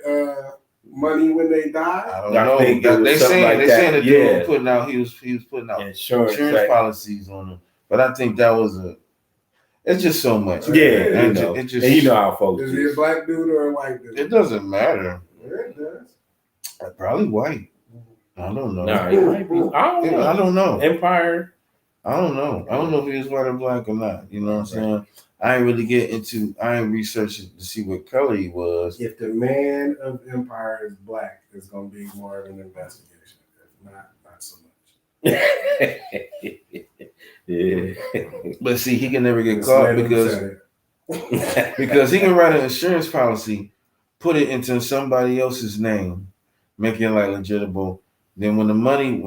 money when they die? I don't know. They saying that dude putting out he was putting out insurance policies on them, but I think that was it's just so much. Yeah, it just and how folks. Is he a black dude or a white dude? It doesn't matter. Yeah, it does. Probably white. I don't know. Nah, it might be. I don't know. Empire. I don't know. I don't know if he was white or black or not. You know what I'm saying? I ain't researching to see what color he was. If the man of Empire is black, it's gonna be more of an investigation. If not so much. Yeah. But see, he can never get caught because he can write an insurance policy, put it into somebody else's name, make it like legitimate. Then when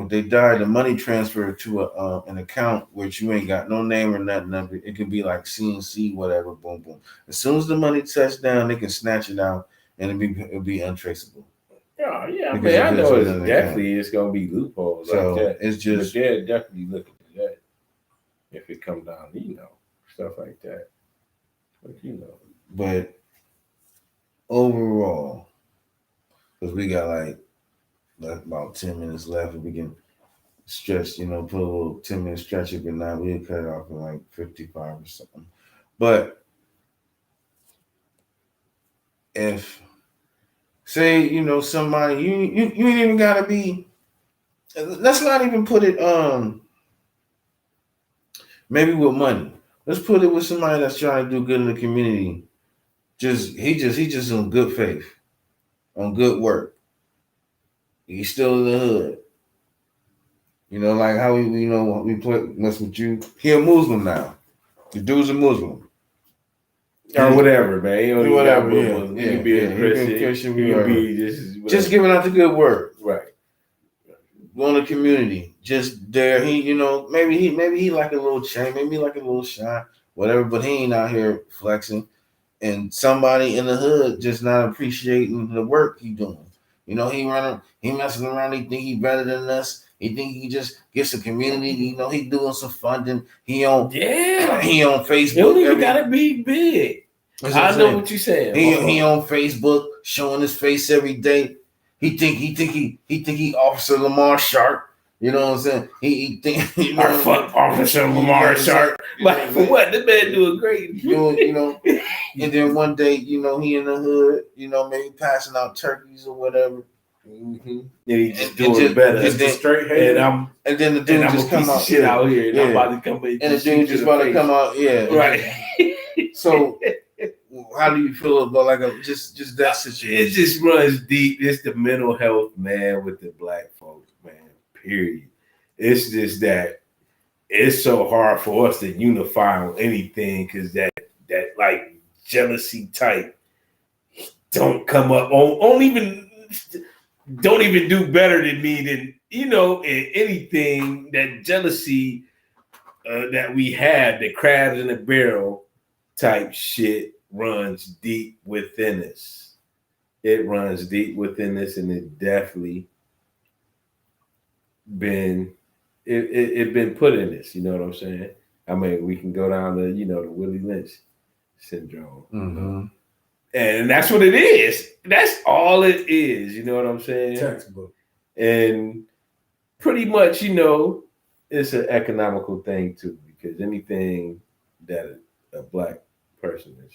they die, the money transferred to an account which you ain't got no name or nothing. It could be like CNC, whatever, boom, boom. As soon as the money touches down, they can snatch it out and it'll be untraceable. Yeah, man, I know it's gonna be loopholes so like that. It's just they're definitely looking at that if it comes down, stuff like that. But overall, because we got like about 10 minutes left. If we can stretch, put a little 10-minute stretch. If not, we'll cut it off in like 55 or something. But if say, somebody you ain't even gotta be. Let's not even put it maybe with money. Let's put it with somebody that's trying to do good in the community. He just on good faith, on good work. He's still in the hood. Like how we play mess with you. He a Muslim now. The dude's a Muslim. Or whatever, man. You know, Whatever, you yeah. can be a Christian. You can be just giving out the good word. Right. On the community. Just there. He, maybe he like a little chain, maybe like a little shine, whatever, but he ain't out here flexing. And somebody in the hood just not appreciating the work he doing. He messing around, he think he better than us. He think he just gets a community, he doing some funding. He on Facebook. You don't even gotta be big. I know what you're saying. He on Facebook showing his face every day. He think he Officer Lamar Sharp. You know what I'm saying? He think fuck Officer Lamar Sharp. Like for what? The man doing great. And then one day, he in the hood, maybe passing out turkeys or whatever. Mm-hmm. And he just doing better. And then, straight head. And then the dude just come out shit out here. And I'm about to come in. And the dude just about to come out. Yeah. Right. So how do you feel about like just that situation? It just runs deep. It's the mental health, man, with the black folks, man. Period. It's just that it's so hard for us to unify on anything because that like jealousy type don't come up don't even do better than me than in anything. That jealousy that we have, the crabs in the barrel type shit runs deep within us. It runs deep within us, and it definitely been put in us. You know what I'm saying? I mean, we can go down to the Willie Lynch syndrome. Mm-hmm. And that's what it is. That's all it is. You know what I'm saying? Textbook. And pretty much, it's an economical thing too, because anything that a black person is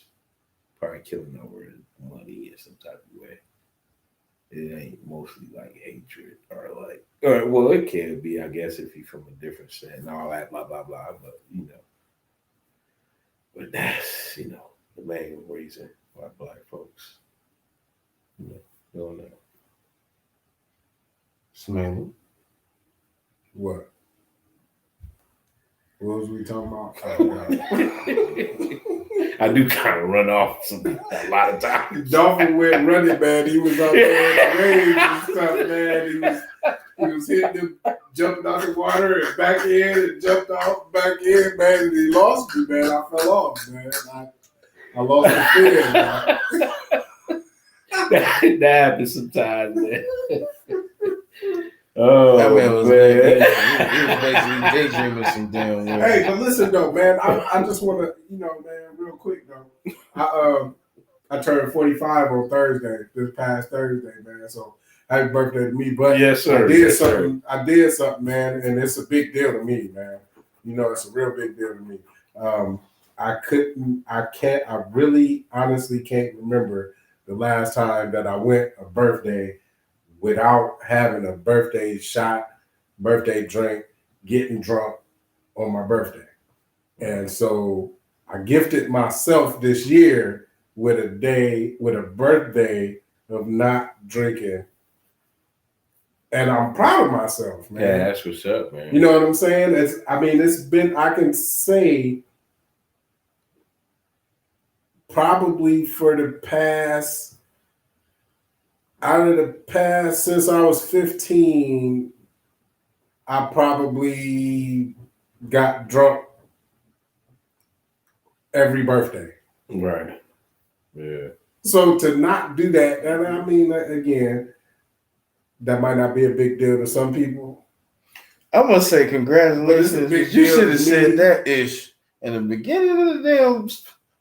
probably killing over money in some type of way. It ain't mostly like hatred or well, it can be, I guess, if you're from a different set and all that, blah, blah, blah. But, but that's, the main reason why black folks, don't know. Smelly. What? What was we talking about? I do kind of run off a lot of times. Dolphin went running, man. He was out there in the range and stuff, man. He was hitting him, jumping out the water and back in and jumped off back in, man. And he lost me, man. I fell off, man. I lost the fear, man. That happens sometimes, man. Oh, that man was basically daydreaming some damn way. Hey, but listen though, man. I just want to, man, real quick though. I turned 45 on Thursday, this past Thursday, man. So happy birthday to me. But yes, sir. I did something, man, and it's a big deal to me, man. It's a real big deal to me. I really honestly can't remember the last time that I went a birthday without having a birthday shot, birthday drink, getting drunk on my birthday. And so I gifted myself this year with a birthday of not drinking. And I'm proud of myself, man. Yeah, that's what's up, man. You know what I'm saying? It's been, I can say, probably for the past, since I was 15, I probably got drunk every birthday. Right. Yeah. So to not do that, and I mean, again, that might not be a big deal to some people. I want to say congratulations. You should have said that ish in the beginning of the damn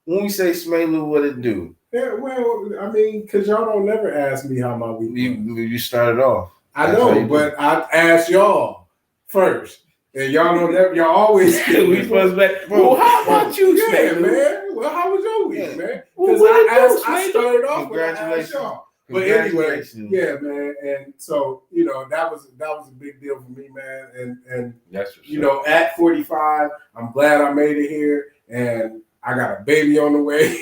when we say Smelu, what it do. Yeah, well, I mean, because y'all don't never ask me how my week was. You started off. I That's how know, you but I asked y'all first. And y'all know that y'all always we supposed to be. Well, how about you, yeah, Snake? man. Well, how was your week, Yeah. man? Well, Because what it do, I Snake? started off with I asked Congratulations. y'all. But anyway, Congratulations. yeah, man. And so, you know, that was a big deal for me, man. And That's you know, at 45, I'm glad I made it here, and I got a baby on the way.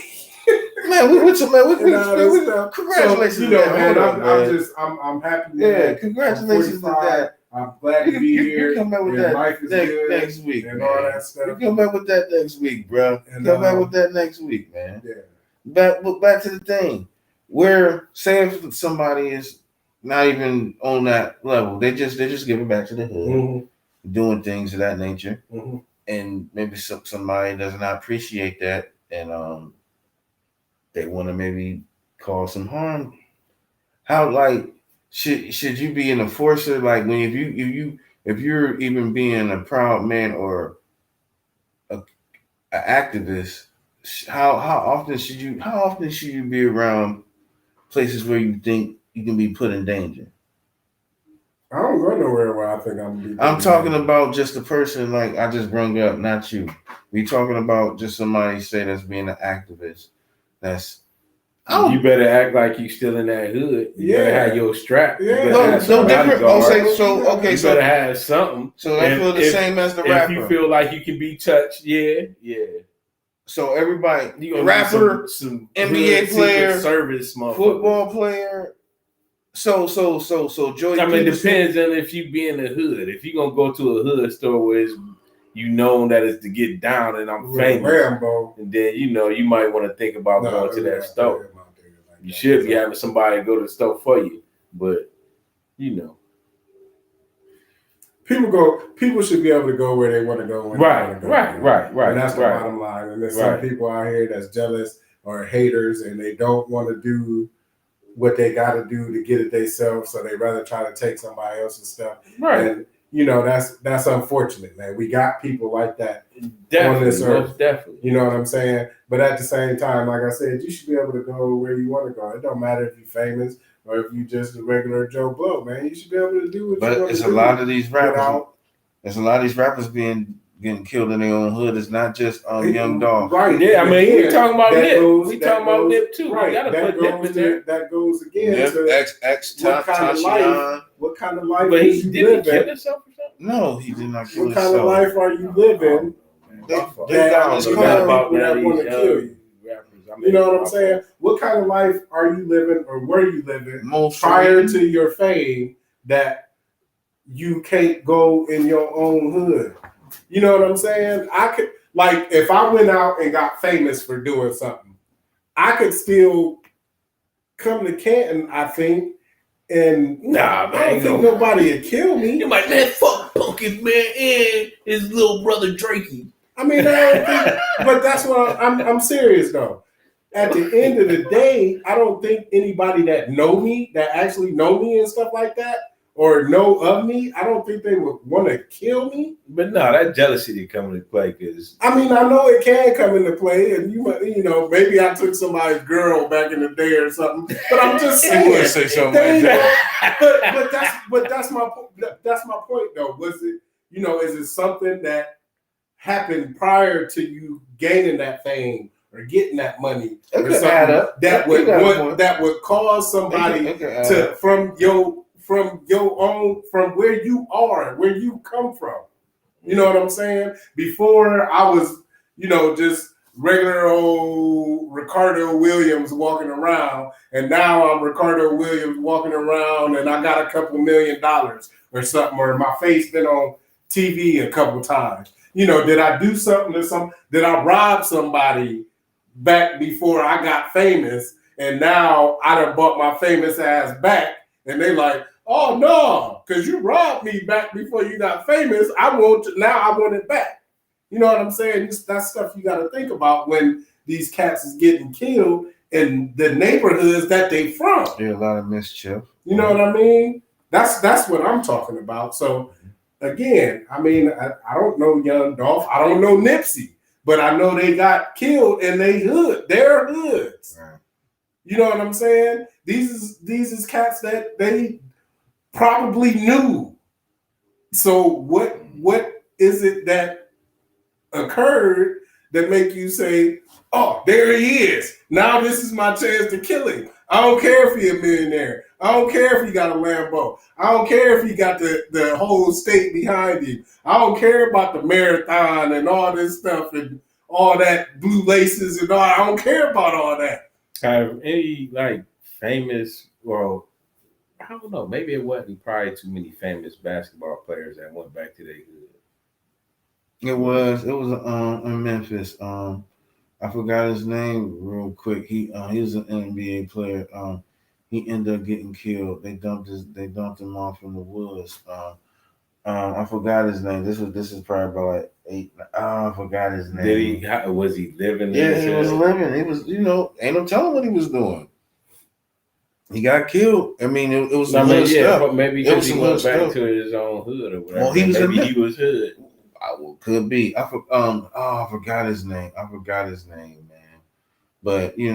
Man, we with you, man. And all this stuff. Congratulations, So, you know, to man. that, I'm happy. Yeah, Man. congratulations to that. I'm glad to be here. You come back with and that life is good next week, and man. all that stuff. You come back with that next week, bro. And, Come back with that next week, man. Yeah. Back to the thing. Where say if somebody is not even on that level, they just giving back to the hood, Mm-hmm. doing things of that nature, Mm-hmm. and maybe somebody does not appreciate that, and they want to maybe cause some harm. How like should you be an enforcer? Like when if you're even being a proud man or an activist, how often should you be around places where you think you can be put in danger? I don't go nowhere where I think I'm gonna be. I'm talking about just a person like I just brung up, not you. We talking about just somebody say that's being an activist. That's you better act like you still in that hood. You better have your strap. Yeah. No different. Okay, you better have something. So I feel the same as the rapper. If you feel like you can be touched, yeah. So everybody, you gonna rapper, some NBA player, service, football player. So Joey. I mean, it depends on if you be in the hood. If you gonna go to a hood store where it's, you know that it's to get down and I'm famous, Rambo. and then you might want to think about going to that store. You should be having somebody go to the store for you, but people should be able to go where they want to go. Right. And that's the bottom line. And there's some people out here that's jealous or haters, and they don't want to do what they got to do to get it themselves, so they rather try to take somebody else's stuff. Right. And that's unfortunate, man. We got people like that definitely, on this earth. Most definitely. You know what I'm saying? But at the same time, like I said, you should be able to go where you want to go. It don't matter if you're famous or if you just a regular Joe Blow, man. You should be able to do what you want to do. But it's a lot of these rappers. There's a lot of these rappers getting killed in their own hood. It's not just Young Dolph. Right. Yeah, I mean, we talking about Nip. We talking about Nip too. Right. We gotta put Nip in there. That goes again Nip, to X, what kind of life but is you did he kill living? himself or something? No, he did not kill What himself. kind of life are you living? They that his you car. have people that want to kill you. You know what I'm saying? What kind of life are you living, or were you living prior to your fame that you can't go in your own hood? You know what I'm saying? I could, like, if I went out and got famous for doing something, I could still come to Canton, I think, and nah, man, I don't think nobody would kill me. You're like, man, fuck Pumpkin Man and his little brother Drakey. I mean, I don't think, but that's what I'm serious though. At the end of the day, I don't think anybody that actually know me and stuff like that, or know of me, I don't think they would want to kill me. But no, that jealousy did come into play because I mean, I know it can come into play, and maybe I took somebody's girl back in the day or something. But I'm just saying, you want to say something like that. But that's my point though. Was it is it something that happened prior to you gaining that fame or getting that money or something that would cause somebody to from where you are, where you come from. You know what I'm saying? Before I was, just regular old Ricardo Williams walking around, and now I'm Ricardo Williams walking around and I got a couple $1 million or something, or my face been on TV a couple times. Did I do something did I rob somebody back before I got famous, and now I done bought my famous ass back, and they like, oh no, because you robbed me back before you got famous. I want it back. You know what I'm saying? That's stuff you got to think about when these cats is getting killed in the neighborhoods that they from. There's a lot of mischief. You know what I mean? That's what I'm talking about. So again, I mean, I don't know Young Dolph. I don't know Nipsey, but I know they got killed in their hoods. Right. You know what I'm saying? These is cats that they probably knew. So what is it that occurred that make you say, "Oh, there he is. Now this is my chance to kill him. I don't care if he's a millionaire. I don't care if he got a Lambo. I don't care if he got the whole state behind him. I don't care about the marathon and all this stuff and all that blue laces and all. I don't care about all that." Have any like famous? Well, I don't know. Maybe it wasn't probably too many famous basketball players that went back to their hood. It was in Memphis. I forgot his name real quick. He was an NBA player. He ended up getting killed. They dumped him off in the woods. I forgot his name. This is probably about like 8. I forgot his name. Did he? Was he living? Yeah, he was living. He was, ain't no telling what he was doing. He got killed. I mean, it was some hood stuff. But maybe It because was he some went hood back stuff. to his own hood or whatever. Well, he was maybe he was hood. Could be. I forgot his name. Man. But we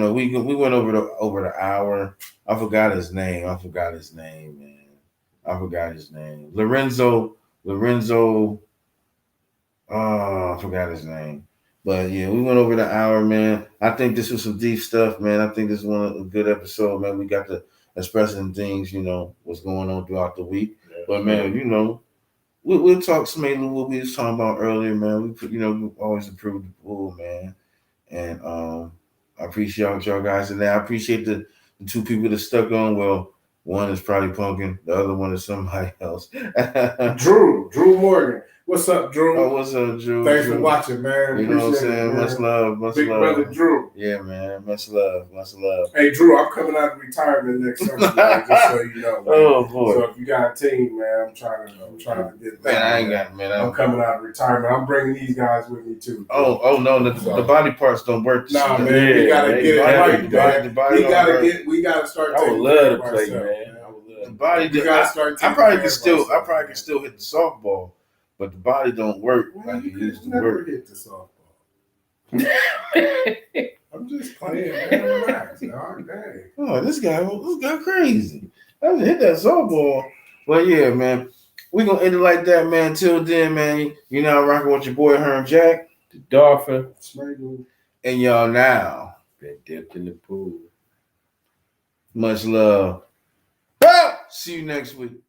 went over the hour. I forgot his name, man. I forgot his name. Lorenzo. I forgot his name. But yeah, we went over the hour, man. I think this was some deep stuff, man. I think this was a good episode, man. We got to express some things, what's going on throughout the week. Yeah. But man, we'll talk some what we was talking about earlier, man. We always improve the pool, man. And I appreciate y'all guys today. I appreciate the 2 people that stuck on. Well, one is probably Pumpkin, the other one is somebody else. Drew Morgan. What's up, Drew? Oh, what's up, Drew? Thanks for watching, man. You know what I'm Appreciate saying? it, Much love. Big brother Drew. Yeah, man. Much love. Hey, Drew, I'm coming out of retirement next summer, man, just so you know. Man. Oh boy. So if you got a team, man, I'm trying to get that. Man, I ain't got man. I'm coming out of retirement. I'm bringing these guys with me too. Oh no, the body parts don't work. Nah, man, we gotta get it right, man. We gotta start. I would love to play, man. The body. I probably can still hit the softball, but the body don't work like it used to never work. Hit the softball. I'm just playing, man. Relax, dog. Dang. Oh, this guy crazy. I haven't hit that softball. Well, yeah, man. We gonna end it like that, man. Till then, man. You know, rocking with your boy Herm Jack, the Dolphin, and y'all now been dipped in the pool. Much love. See you next week.